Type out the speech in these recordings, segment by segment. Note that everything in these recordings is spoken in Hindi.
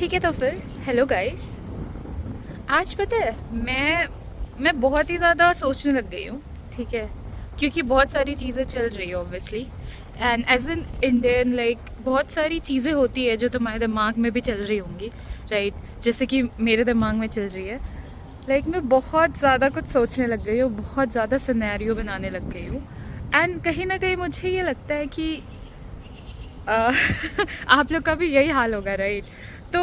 ठीक है, तो फिर हेलो गाइस। आज पता है मैं बहुत ही ज़्यादा सोचने लग गई हूँ। ठीक है, क्योंकि बहुत सारी चीज़ें चल रही है obviously, and as an Indian like बहुत सारी चीज़ें होती है जो तुम्हारे दिमाग में भी चल रही होंगी, राइट? जैसे कि मेरे दिमाग में चल रही है। लाइक मैं बहुत ज़्यादा कुछ सोचने लग गई हूँ, बहुत ज़्यादा सिनेरियो बनाने लग गई हूँ। एंड कहीं ना कहीं मुझे ये लगता है कि आप लोग का भी यही हाल होगा, राइट? तो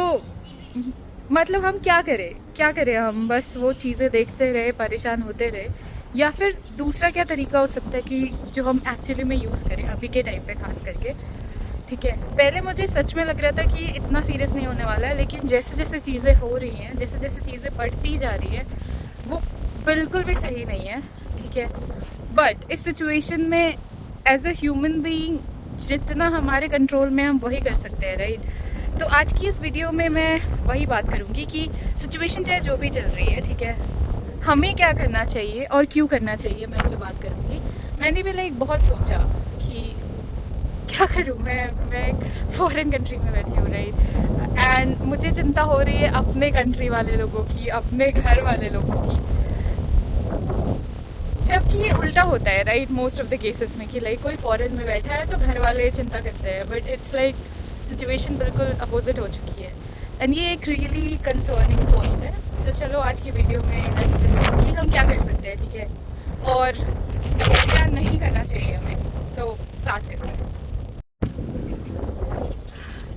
मतलब हम क्या करें? हम बस वो चीज़ें देखते रहे, परेशान होते रहे, या फिर दूसरा क्या तरीका हो सकता है कि जो हम एक्चुअली में यूज़ करें अभी के टाइम पे खास करके। ठीक है, पहले मुझे सच में लग रहा था कि इतना सीरियस नहीं होने वाला है, लेकिन जैसे जैसे चीज़ें हो रही हैं, जैसे जैसे चीज़ें बढ़ती जा रही हैं, वो बिल्कुल भी सही नहीं है। ठीक है, बट इस सिचुएशन में एज अ ह्यूमन बीइंग जितना हमारे कंट्रोल में हम वही कर सकते हैं, राइट? तो आज की इस वीडियो में मैं वही बात करूँगी कि सिचुएशन चाहे जो भी चल रही है, ठीक है, हमें क्या करना चाहिए और क्यों करना चाहिए, मैं इस पर बात करूँगी। मैंने भी लाइक बहुत सोचा कि क्या करूँ। मैं एक फॉरेन कंट्री में बैठी हूँ, राइट? एंड मुझे चिंता हो रही है अपने कंट्री वाले लोगों की, अपने घर वाले लोगों की, जबकि ये उल्टा होता है, right? Most of the cases में कि लाइक कोई फॉरेन में बैठा है तो घर वाले चिंता करते हैं, बट इट्स लाइक सिचुएशन बिल्कुल अपोजिट हो चुकी है। एंड ये एक रियली कंसर्निंग पॉइंट है। तो चलो आज की वीडियो में लेट्स डिस्कस कि हम क्या कर सकते हैं, ठीक है, और क्या नहीं करना चाहिए हमें। तो स्टार्ट करते हैं।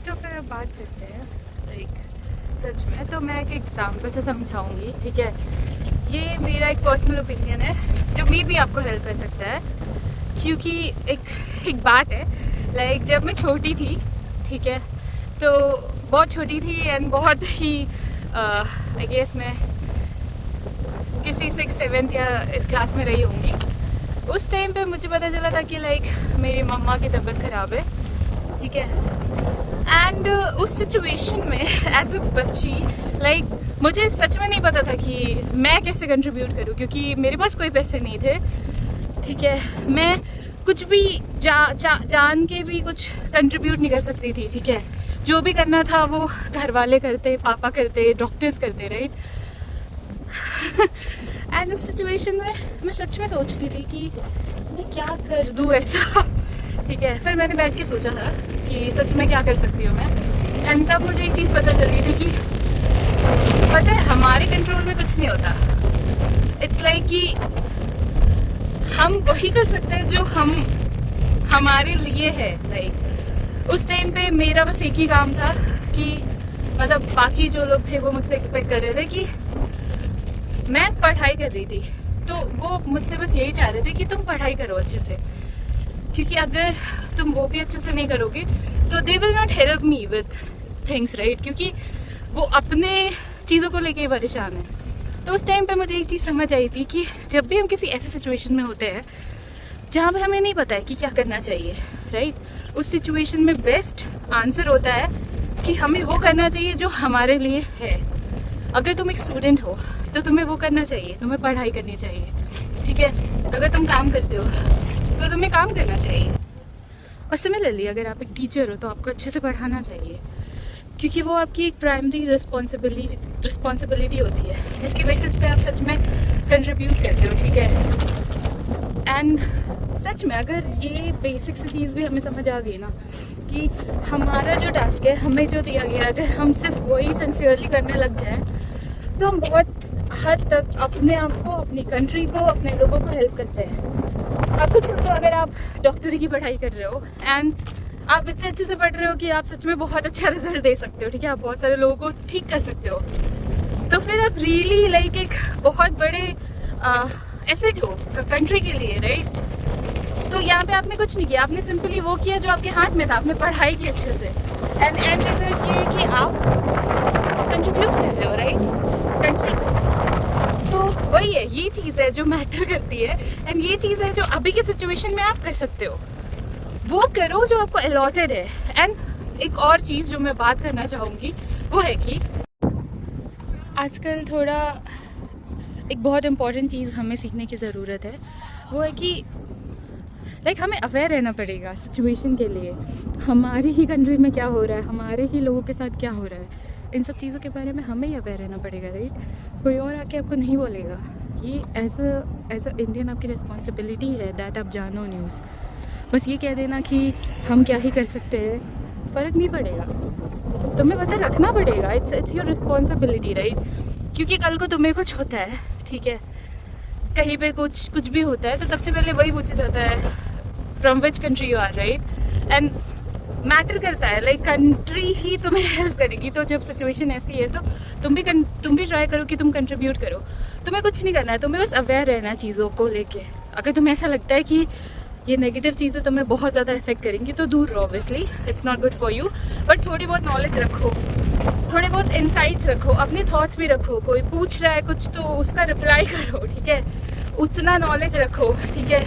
तो फिर अब बात करते हैं लाइक सच में, तो मैं एक एग्जाम्पल से समझाऊंगी, ठीक है? ये मेरा एक पर्सनल ओपिनियन है जो मे भी आपको हेल्प कर सकता है, क्योंकि एक बात है लाइक जब मैं छोटी थी, ठीक है, तो बहुत छोटी थी एंड बहुत ही आई गेस मैं किसी 6-7 या इस क्लास में रही होंगी। उस टाइम पे मुझे पता चला था कि लाइक मेरी मम्मा की तबीयत ख़राब है, ठीक है, एंड उस सिचुएशन में एज अ बच्ची लाइक मुझे सच में नहीं पता था कि मैं कैसे कंट्रीब्यूट करूं, क्योंकि मेरे पास कोई पैसे नहीं थे, ठीक है। मैं कुछ भी जान के भी कुछ कंट्रीब्यूट नहीं कर सकती थी, ठीक है। जो भी करना था वो घर वाले करते, पापा करते, डॉक्टर्स करते, राइट? एंड उस सिचुएशन में मैं सच में सोचती थी कि मैं क्या कर दूँ ऐसा, ठीक है। फिर मैंने बैठ के सोचा था कि सच में क्या कर सकती हूँ मैं, एंड तब मुझे एक चीज़ पता चल रही थी कि पता है हमारे कंट्रोल में कुछ नहीं होता। इट्स लाइक कि हम वही कर सकते हैं जो हमारे लिए है। लाइक उस टाइम पे मेरा बस एक ही काम था कि मतलब बाकी जो लोग थे वो मुझसे एक्सपेक्ट कर रहे थे कि मैं पढ़ाई कर रही थी, तो वो मुझसे बस यही चाह रहे थे कि तुम पढ़ाई करो अच्छे से, क्योंकि अगर तुम वो भी अच्छे से नहीं करोगे तो they will not help me with things, right? क्योंकि वो अपने चीज़ों को लेके परेशान है। तो उस टाइम पे मुझे एक चीज़ समझ आई थी कि जब भी हम किसी ऐसे सिचुएशन में होते हैं जहाँ पे हमें नहीं पता है कि क्या करना चाहिए, राइट, उस सिचुएशन में बेस्ट आंसर होता है कि हमें वो करना चाहिए जो हमारे लिए है। अगर तुम एक स्टूडेंट हो तो तुम्हें वो करना चाहिए, तुम्हें पढ़ाई करनी चाहिए, ठीक है। अगर तुम काम करते हो तो तुम्हें काम करना चाहिए। और सिमिलरली अगर आप एक टीचर हो तो आपको अच्छे से पढ़ाना चाहिए, क्योंकि वो आपकी एक प्राइमरी रिस्पॉन्सिबिलिटी होती है जिसकी बेसिस पे आप सच में कंट्रीब्यूट करते हो, ठीक है। एंड सच में अगर ये बेसिक सी चीज़ भी हमें समझ आ गई ना कि हमारा जो टास्क है, हमें जो दिया गया, अगर हम सिर्फ वही सिंसियरली करने लग जाएं तो हम बहुत हद तक अपने आप को, अपनी कंट्री को, अपने लोगों को हेल्प करते हैं। आप खुद सोचो, अगर आप डॉक्टरी की पढ़ाई कर रहे हो एंड आप इतने अच्छे से पढ़ रहे हो कि आप सच में बहुत अच्छा रिजल्ट दे सकते हो, ठीक है, आप बहुत सारे लोगों को ठीक कर सकते हो, तो फिर आप रियली लाइक एक बहुत बड़े एसेट हो कंट्री के लिए, राइट? तो यहाँ पे आपने कुछ नहीं किया, आपने सिंपली वो किया जो आपके हाथ में था, आपने पढ़ाई की अच्छे से, एंड रिजल्ट ये है कि आप कंट्रीब्यूट कर रहे हो, राइट, कंट्री को। तो वही है, ये चीज़ है जो मैटर करती है, एंड ये चीज़ है जो अभी के सिचुएशन में आप कर सकते हो, वो करो जो आपको अलॉटेड है। एंड एक और चीज़ जो मैं बात करना चाहूँगी वो है कि आजकल थोड़ा एक बहुत इम्पॉर्टेंट चीज़ हमें सीखने की ज़रूरत है, वो है कि लाइक हमें अवेयर रहना पड़ेगा सिचुएशन के लिए, हमारी ही कंट्री में क्या हो रहा है, हमारे ही लोगों के साथ क्या हो रहा है। इन सब चीज़ों के बारे में हमें ही अवेयर रहना पड़ेगा, राइट। कोई और आके आपको नहीं बोलेगा। ये एज अ इंडियन आपकी रिस्पॉन्सिबिलिटी है दैट आप जानो न्यूज़। बस ये कह देना कि हम क्या ही कर सकते हैं, फ़र्क नहीं पड़ेगा। तुम्हें पता रखना पड़ेगा, इट्स योर रिस्पॉन्सिबिलिटी, राइट। क्योंकि कल को तुम्हें कुछ होता है, ठीक है, कहीं पे कुछ भी होता है, तो सबसे पहले वही पूछा जाता है from which country you are, right. And matter करता है, लाइक कंट्री ही तुम्हें हेल्प करेगी। तो जब सिचुएशन ऐसी है तो तुम भी ट्राई करो कि तुम कंट्रीब्यूट करो। तुम्हें कुछ नहीं करना है, तुम्हें बस अवेयर रहना है चीज़ों को लेके। अगर तुम्हें ऐसा लगता है कि ये नेगेटिव चीज़ें तुम्हें बहुत ज़्यादा इफेक्ट करेंगी तो दूर रहो, obviously it's not good for you. But थोड़ी बहुत नॉलेज रखो, थोड़े बहुत इंसाइट्स रखो, अपने थॉट्स भी रखो। कोई पूछ रहा है कुछ तो उसका रिप्लाई करो, ठीक है, उतना नॉलेज रखो, ठीक है,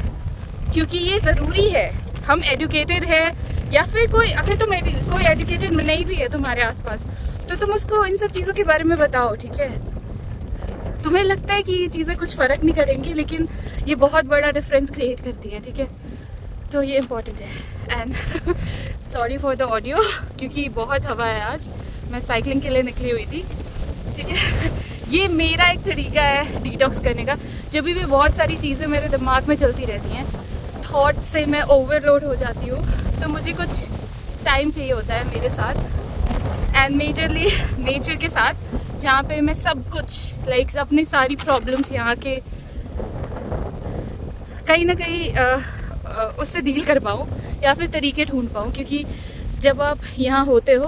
क्योंकि ये ज़रूरी है। हम एजुकेटेड है या फिर अगर तुम कोई एजुकेटेड नहीं भी है तुम्हारे आसपास, तो तुम उसको इन सब चीज़ों के बारे में बताओ, ठीक है। तुम्हें लगता है कि ये चीज़ें कुछ फ़र्क नहीं करेंगी, लेकिन ये बहुत बड़ा डिफरेंस क्रिएट करती है, ठीक है। तो ये इम्पोर्टेंट है। And sorry for the audio, क्योंकि बहुत हवा है आज। मैं साइकिलिंग के लिए निकली हुई थी, ठीक है। ये मेरा एक तरीका है डिटॉक्स करने का। जब भी बहुत सारी चीज़ें मेरे दिमाग में चलती रहती हैं, थॉट से मैं ओवरलोड हो जाती हूँ, तो मुझे कुछ टाइम चाहिए होता है मेरे साथ, एंड मेजरली नेचर के साथ, जहाँ पे मैं सब कुछ लाइक अपनी सारी प्रॉब्लम्स यहाँ के कहीं ना कहीं उससे डील कर पाऊँ या फिर तरीके ढूंढ पाऊँ। क्योंकि जब आप यहाँ होते हो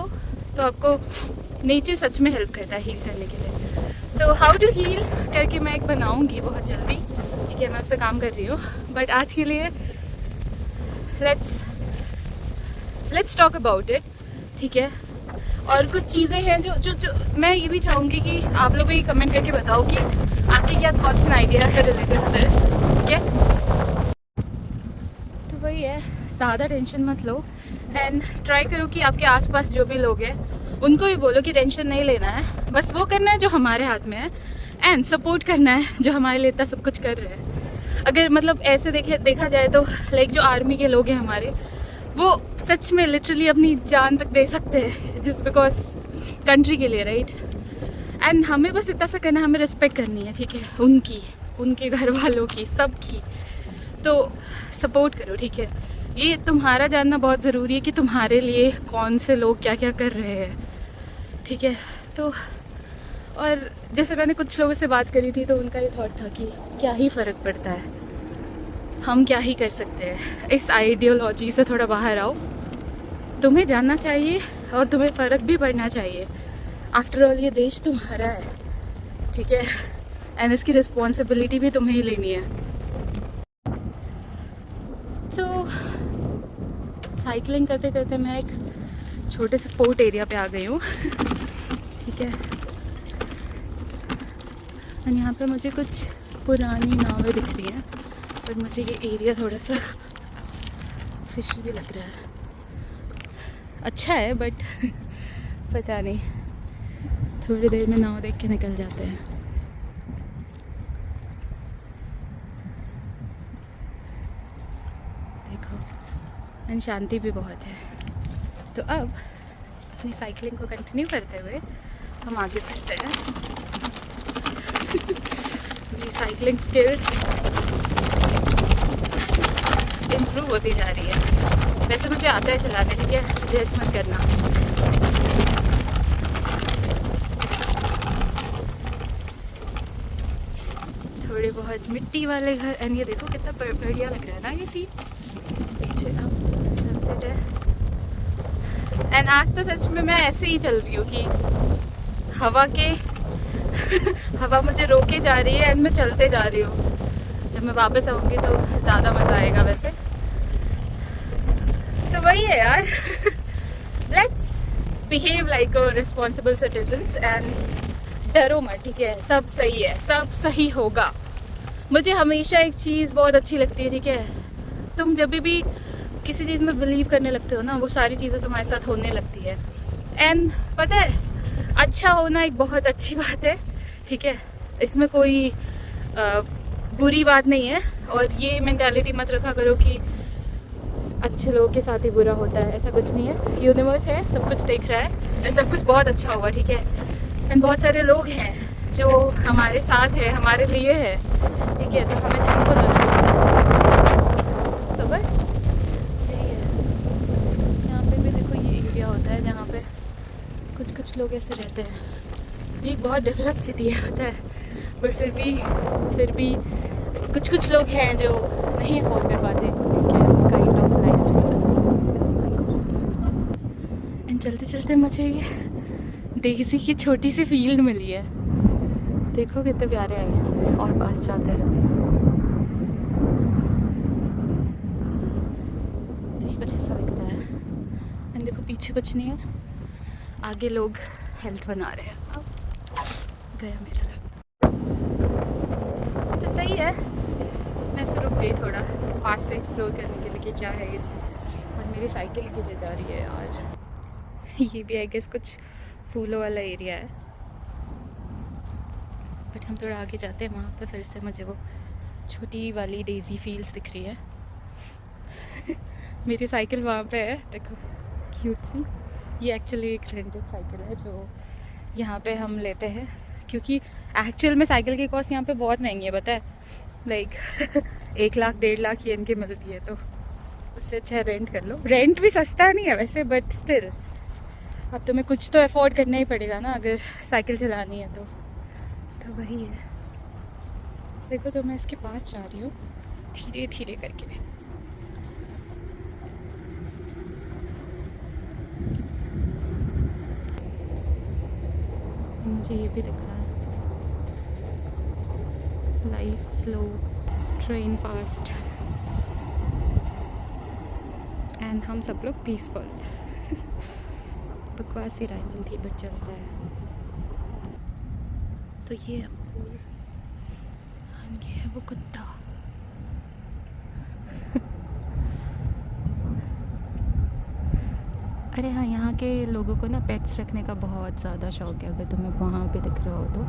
तो आपको नेचर सच में हेल्प करता है हील करने के लिए। तो हाउ टू हील करके मैं एक बनाऊँगी बहुत जल्दी, ठीक है, मैं उस पर काम कर रही हूँ। बट आज के लिए लेट्स टॉक अबाउट इट, ठीक है। और कुछ चीज़ें हैं जो मैं ये भी चाहूँगी कि आप लोग भी कमेंट करके बताओ कि आपके क्या थॉट्स एंड आइडियाज है रिलेटेड टू दिस, ठीक है। तो वही है, ज़्यादा टेंशन मत लो एंड ट्राई करो कि आपके आसपास जो भी लोग हैं उनको भी बोलो कि टेंशन नहीं लेना है, बस वो करना है जो हमारे हाथ में है, एंड सपोर्ट करना है जो हमारे लिए इतना सब कुछ कर रहे हैं। अगर मतलब ऐसे देखा जाए तो लाइक जो आर्मी के लोग हैं हमारे, वो सच में लिटरली अपनी जान तक दे सकते हैं जस्ट बिकॉज कंट्री के लिए, राइट। एंड हमें बस इतना सा करना है, हमें रिस्पेक्ट करनी है, ठीक है, उनके घर वालों की, सबकी। तो सपोर्ट करो, ठीक है। ये तुम्हारा जानना बहुत ज़रूरी है कि तुम्हारे लिए कौन से लोग क्या क्या कर रहे हैं, ठीक है। तो और जैसे मैंने कुछ लोगों से बात करी थी तो उनका ये थॉट था कि क्या ही फ़र्क पड़ता है, हम क्या ही कर सकते हैं। इस आइडियोलॉजी से थोड़ा बाहर आओ, तुम्हें जानना चाहिए और तुम्हें फ़र्क भी पड़ना चाहिए। आफ्टर ऑल ये देश तुम्हारा है, ठीक है, एंड इसकी रिस्पॉन्सिबिलिटी भी तुम्हें ही लेनी है। तो साइकिलिंग करते करते मैं एक छोटे से पोर्ट एरिया पे आ गई हूँ, ठीक है। और यहाँ पे मुझे कुछ पुरानी नावें दिख रही हैं, पर मुझे ये एरिया थोड़ा सा फिशी भी लग रहा है। अच्छा है बट पता नहीं, थोड़ी देर में नाव देख के निकल जाते हैं। देखो, एंड शांति भी बहुत है। तो अब अपनी साइकिलिंग को कंटिन्यू करते हुए हम आगे बढ़ते हैं। मेरी साइकिलिंग स्किल्स इम्प्रूव होती जा रही है। वैसे मुझे आता है चलाने, ठीक है, जज मत करना। थोड़े बहुत मिट्टी वाले घर, एंड ये देखो कितना बढ़िया लग रहा है ना ये सीन। पीछे अब सनसेट है, एंड आज तो सच में मैं ऐसे ही चल रही हूँ कि हवा मुझे रोके जा रही है एंड मैं चलते जा रही हूँ। जब मैं वापस आऊँगी तो ज़्यादा मज़ा आएगा वैसे। तो वही है यार, let's behave like a responsible citizens and डरो मत, ठीक है। सब सही है, सब सही होगा। मुझे हमेशा एक चीज़ बहुत अच्छी लगती है, ठीक है, तुम जब भी किसी चीज़ में बिलीव करने लगते हो ना, वो सारी चीज़ें तुम्हारे साथ होने लगती है। एंड पता है, अच्छा होना एक बहुत अच्छी बात है, ठीक है, इसमें कोई बुरी बात नहीं है। और ये मेंटालिटी मत रखा करो कि अच्छे लोगों के साथ ही बुरा होता है, ऐसा कुछ नहीं है। यूनिवर्स है, सब कुछ देख रहा है और सब कुछ बहुत अच्छा होगा, ठीक है। एंड बहुत सारे लोग हैं जो हमारे साथ है, हमारे लिए है, ठीक है। तो हमें थैंकफुल होना चाहिए। तो बस यही है। यहाँ पे भी देखो ये एरिया होता है जहाँ पे कुछ कुछ लोग ऐसे रहते हैं। ये एक बहुत डेवलप सिटी है होता है, बट फिर भी कुछ कुछ लोग हैं जो नहीं अफोर्ड कर पाते, ठीक है, उस kind of life style. And चलते चलते मुझे ये डेज़ी की छोटी सी फील्ड मिली है, देखो कितने प्यारे हैं। और पास जाते हैं तो ये कुछ ऐसा दिखता है। एंड देखो पीछे कुछ नहीं है, आगे लोग हेल्थ बना रहे हैं। गया मेरा तो सही है। मैं से रुक गई थोड़ा पास से एक्सप्लोर करने के लिए कि क्या है ये चीज़। और मेरी साइकिल भी ले जा रही है यार। ये भी आई गेस कुछ फूलों वाला एरिया है, बट हम थोड़ा आगे जाते हैं, वहाँ पे फिर से मुझे वो छोटी वाली डेज़ी फील्ड्स दिख रही है। मेरी साइकिल वहाँ पे है, देखो क्यूट सी। ये एक्चुअली एक रेंटेड साइकिल है जो यहाँ पे हम लेते हैं, क्योंकि एक्चुअल में साइकिल की कॉस्ट यहाँ पे बहुत महंगी है, पता है। लाइक 1 लाख 1.5 लाख ये इनकी मिलती है, तो उससे अच्छा रेंट कर लो। रेंट भी सस्ता नहीं है वैसे, बट स्टिल अब तुम्हें कुछ तो अफोर्ड करना ही पड़ेगा ना अगर साइकिल चलानी है तो वही है। देखो तो मैं इसके पास जा रही हूँ धीरे धीरे करके। मुझे ये भी दिखा है, life slow, train fast, and हम सब लोग पीसफुल। बकवासी राइमिंग थी बट चलता है। तो ये है फूल, ये है वो कुत्ता। अरे हाँ, यहाँ के लोगों को ना पेट्स रखने का बहुत ज़्यादा शौक है। अगर तुम्हें वहाँ पे दिख रहा हो तो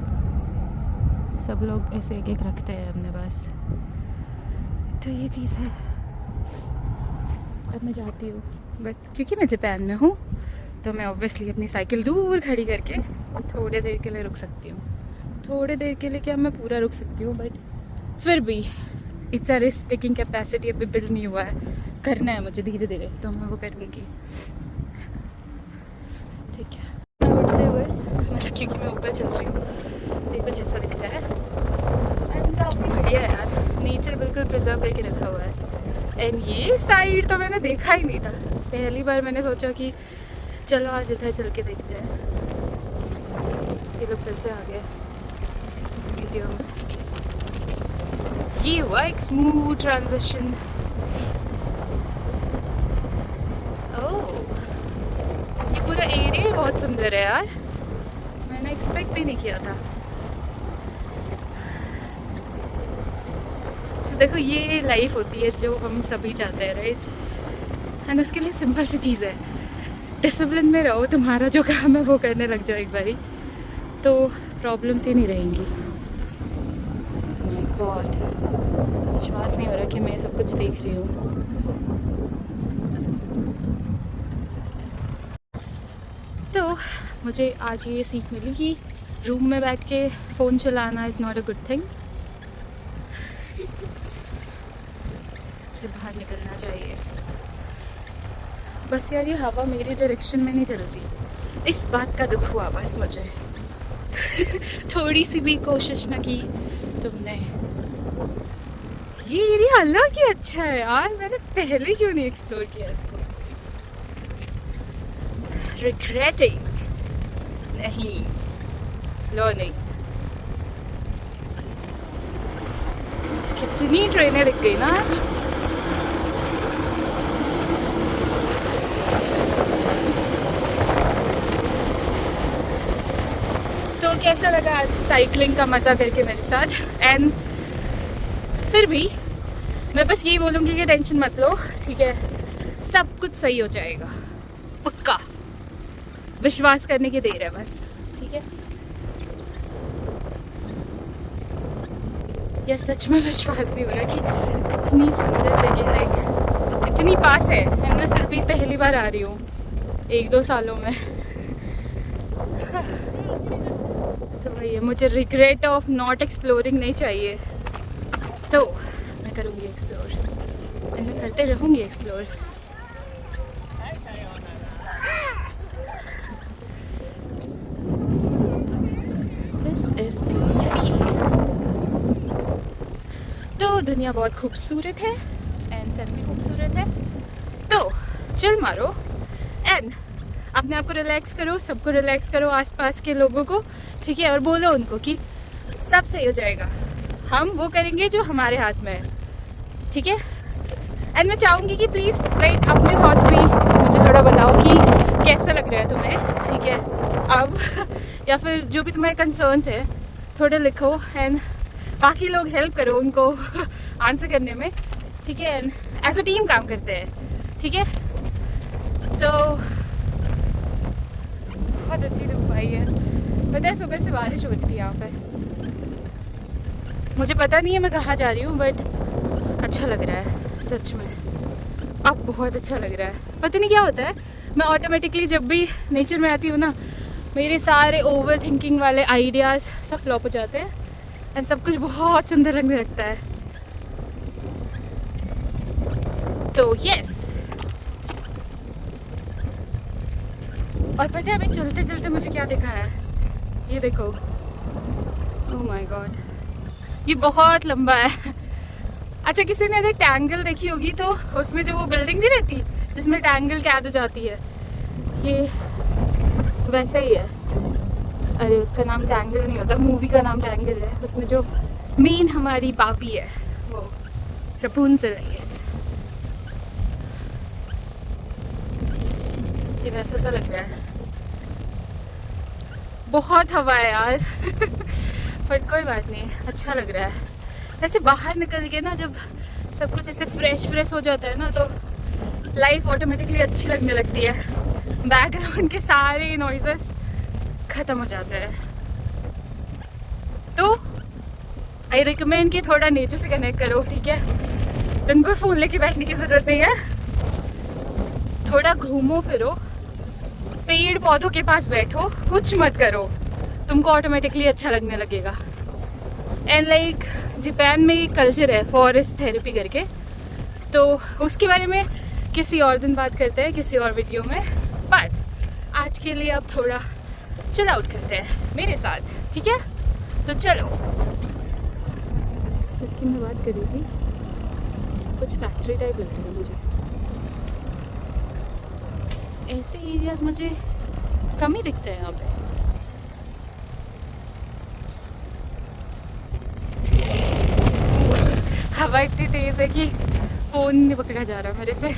सब लोग ऐसे एक एक रखते हैं अपने पास। तो ये चीज़ है। अब मैं जाती हूँ, बट क्योंकि मैं जापान में हूँ तो मैं ऑब्वियसली अपनी साइकिल दूर खड़ी करके थोड़ी देर के लिए रुक सकती हूँ। थोड़ी देर के लिए क्या, मैं पूरा रुक सकती हूँ, बट फिर भी it's a risk taking capacity अभी बिल्ड नहीं हुआ है। करना है मुझे धीरे धीरे, तो मैं वो कर लूँगी, ठीक है। मैं उठते हुए मतलब क्योंकि मैं ऊपर चल रही हूँ, ये कुछ ऐसा दिखता है। एंड काफ़ी बढ़िया है यार, नेचर बिल्कुल प्रिजर्व करके रखा हुआ है। एंड ये साइड तो मैंने देखा ही नहीं था, पहली बार मैंने सोचा कि चलो आज इधर चल के देखते हैं। ये लोग फिर से आ गए वीडियो में। ये हुआ एक स्मूथ ट्रांजिशन। ओह, ये पूरा एरिया बहुत सुंदर है यार, मैंने एक्सपेक्ट भी नहीं किया था। तो देखो ये लाइफ होती है जो हम सभी चाहते हैं, राइट। एंड उसके लिए सिंपल सी चीज़ है, डिसिप्लिन में रहो, तुम्हारा जो काम है वो करने लग जाओ एक बारी, तो प्रॉब्लम्स ही नहीं रहेंगी। माय गॉड, विश्वास नहीं हो रहा कि मैं सब कुछ देख रही हूँ। तो मुझे आज ये सीख मिली कि रूम में बैठ के फ़ोन चलाना is not a good thing. बाहर निकलना चाहिए। बस यार ये हवा मेरी डायरेक्शन में नहीं चल रही, इस बात का दुख हुआ बस मुझे। थोड़ी सी भी कोशिश ना की तुमने। ये एरिया अलग ही अच्छा है यार, मैंने पहले क्यों नहीं एक्सप्लोर किया इसको। रिग्रेटिंग नहीं, लर्निंग। कितनी ट्रेनें दिख गई ना आज। तो कैसा लगा आज साइकिलिंग का मज़ा करके मेरे साथ। एंड फिर भी मैं बस यही बोलूँगी कि टेंशन मत लो, ठीक है, सब कुछ सही हो जाएगा, पक्का। विश्वास करने की देर है बस, ठीक है यार। सच में विश्वास नहीं हो रहा कि इतनी सुंदर जगह, लाइक इतनी पास है एंड मैं फिर भी पहली बार आ रही हूँ 1-2 सालों में। तो भैया मुझे रिग्रेट ऑफ नॉट एक्सप्लोरिंग नहीं चाहिए, तो मैं करूँगी एक्सप्लोर एंड मैं करते रहूँगी एक्सप्लोर। This is field. तो दुनिया बहुत खूबसूरत है एंड सर भी खूबसूरत है, तो चिल मारो एंड अपने आप को रिलैक्स करो, सबको रिलैक्स करो, आसपास के लोगों को, ठीक है, और बोलो उनको कि सब सही हो जाएगा, हम वो करेंगे जो हमारे हाथ में है, ठीक है। एंड मैं चाहूँगी कि प्लीज़ राइट अपने थॉट्स भी मुझे थोड़ा बताओ कि कैसा लग रहा है तुम्हें, ठीक है, अब या फिर जो भी तुम्हारे कंसर्न्स है थोड़े लिखो एंड बाकी लोग हेल्प करो उनको आंसर करने में, ठीक है, एंड एज अ टीम काम करते हैं, ठीक है। तो बहुत अच्छी धूप आई है, पता है सुबह से बारिश हो रही थी यहाँ पे, मुझे पता नहीं है मैं कहाँ जा रही हूँ बट अच्छा लग रहा है सच में, अब बहुत अच्छा लग रहा है। पता नहीं क्या होता है, मैं ऑटोमेटिकली जब भी नेचर में आती हूँ ना, मेरे सारे ओवर थिंकिंग वाले आइडियाज़ सब फ्लॉप हो जाते हैं एंड सब कुछ बहुत सुंदर लगने लगता है। तो यस, और पता है अभी चलते चलते मुझे क्या दिखा है, ये देखो, ओह माय गॉड, ये बहुत लंबा है। अच्छा किसी ने अगर टैंगल देखी होगी तो उसमें जो वो बिल्डिंग नहीं रहती जिसमें टैंगल कैद हो जाती है, ये वैसा ही है। अरे उसका नाम टैंगल नहीं होता, मूवी का नाम टैंगल है, उसमें जो मेन हमारी पापी है वो रपूंज़ल है। ये वैसा सा लग रहा है, बहुत हवा है यार बट कोई बात नहीं, अच्छा लग रहा है। ऐसे बाहर निकल के ना जब सब कुछ ऐसे फ्रेश हो जाता है ना, तो लाइफ ऑटोमेटिकली अच्छी लगने लगती है, बैकग्राउंड के सारे नॉइजेस ख़त्म हो जाते हैं। तो आई रिकमेंड कि थोड़ा नेचर से कनेक्ट करो, ठीक है, दिन भर फोन लेके बैठने की ज़रूरत नहीं है, थोड़ा घूमो फिरो, पेड़ पौधों के पास बैठो, कुछ मत करो, तुमको ऑटोमेटिकली अच्छा लगने लगेगा। एंड लाइक जापान में एक कल्चर है फॉरेस्ट थेरेपी करके, तो उसके बारे में किसी और दिन बात करते हैं किसी और वीडियो में, बट आज के लिए अब थोड़ा चिल आउट करते हैं मेरे साथ, ठीक है। तो चलो, जिसकी मैं बात कर रही थी कुछ फैक्ट्री टाइप लग रही है मुझे, ऐसे एरियाज मुझे कम ही दिखते हैं यहाँ पे। हवा इतनी तेज है कि फोन नहीं पकड़ा जा रहा मेरे से।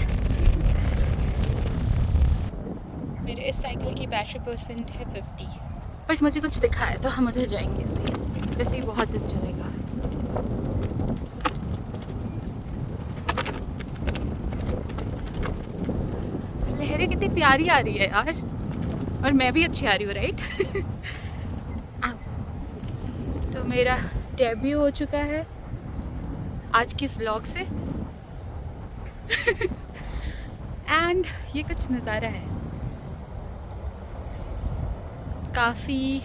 मेरे इस साइकिल की बैटरी % है 50, बट मुझे कुछ दिखा है तो हम उधर जाएंगे, वैसे ही बहुत दिन चलेगा। लहरें कितनी प्यारी आ रही है यार, और मैं भी अच्छी आ रही हूँ राइट तो मेरा डेब्यू हो चुका है आज की इस व्लॉग से एंड ये कुछ नज़ारा है, काफ़ी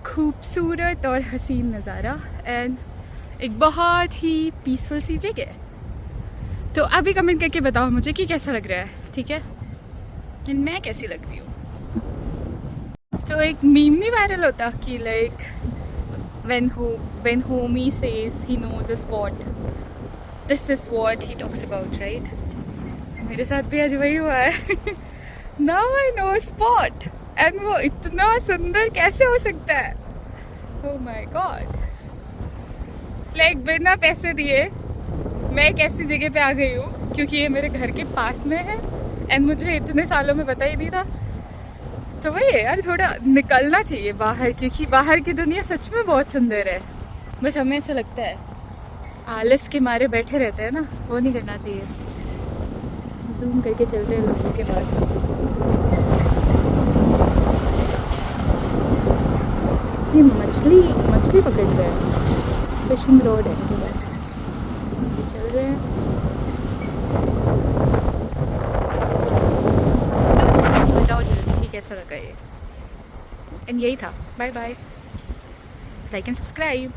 खूबसूरत और हसीन नज़ारा एंड एक बहुत ही पीसफुल सी जगह। तो अभी कमेंट करके बताओ मुझे कि कैसा लग रहा है, ठीक है, एंड मैं कैसी लग रही हूँ। तो एक मीम नहीं वायरल होता कि like when homie says he knows a spot, this is what he talks about, right? मेरे साथ भी आज वही हुआ है Now I know a spot, and वो इतना सुंदर कैसे हो सकता है, oh my god, लाइक बिना पैसे दिए मैं एक ऐसी जगह पे आ गई हूँ क्योंकि ये मेरे घर के पास में है एंड मुझे इतने सालों में पता ही नहीं था। तो वही है यार, थोड़ा निकलना चाहिए बाहर, क्योंकि बाहर की दुनिया सच में बहुत सुंदर है, बस हमें ऐसा लगता है आलस के मारे बैठे रहते हैं ना, वो नहीं करना चाहिए। जूम करके चलते हैं लोगों के पास। ये मछली पकड़ रहे हैं, फिशिंग रोड है इनके पास, चल रहे हैं। कैसा लगा ये। एंड यही था, bye bye, like and subscribe.